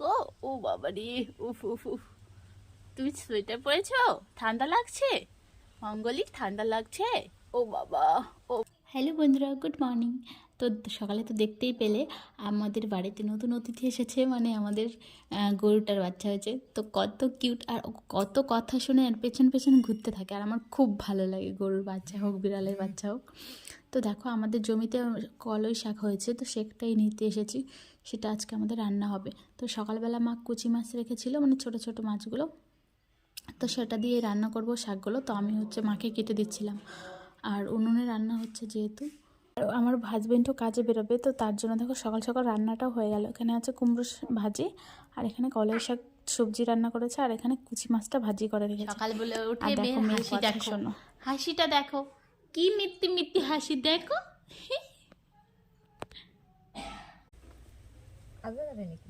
গো। ও বাবা রে, উফ উফ উফ। তুমি সোয়েটার পরেছো? ঠান্ডা লাগছে? মঙ্গলিক ঠান্ডা লাগছে? ও বাবা। ও হ্যালো বন্ধুরা, গুড মর্নিং। তো সকালে তো দেখতেই পেলে আমাদের বাড়িতে নতুন অতিথি এসেছে, মানে আমাদের গরুটার বাচ্চা হয়েছে। তো কত কিউট, আর কত কথা শুনে আর পেছন পেছন ঘুরতে থাকে, আর আমার খুব ভালো লাগে, গরুর বাচ্চা হোক বিড়ালের বাচ্চা হোক। তো দেখো আমাদের জমিতে কলই শাক হয়েছে, তো সেটাই নিতে এসেছি। সেটা আজকে আমাদের রান্না হবে। তো সকালবেলা মা কুচি মাছ রেখেছিল, মানে ছোট ছোট মাছগুলো, তো সেটা দিয়ে রান্না করব শাকগুলো। তো আমি হচ্ছে মাকে কেটে দিচ্ছিলাম, আর উনুনে রান্না হচ্ছে যেহেতু। আর আমার হাজবেন্ডও কাজে বেরোবে, তো তার জন্য দেখো সকাল সকাল রান্নাটাও হয়ে গেল। এখানে আছে কুমড়ো ভাজি, আর এখানে কলাই শাক সবজি রান্না করেছে, আর এখানে কুচি মাছটা ভাজি করে রেখেছে। সকাল বলে উঠে দেখো হাসি দেখো, হাসিটা দেখো, কি মিত্তি মিত্তি হাসি দেখো। আসবে যাবে নাকি?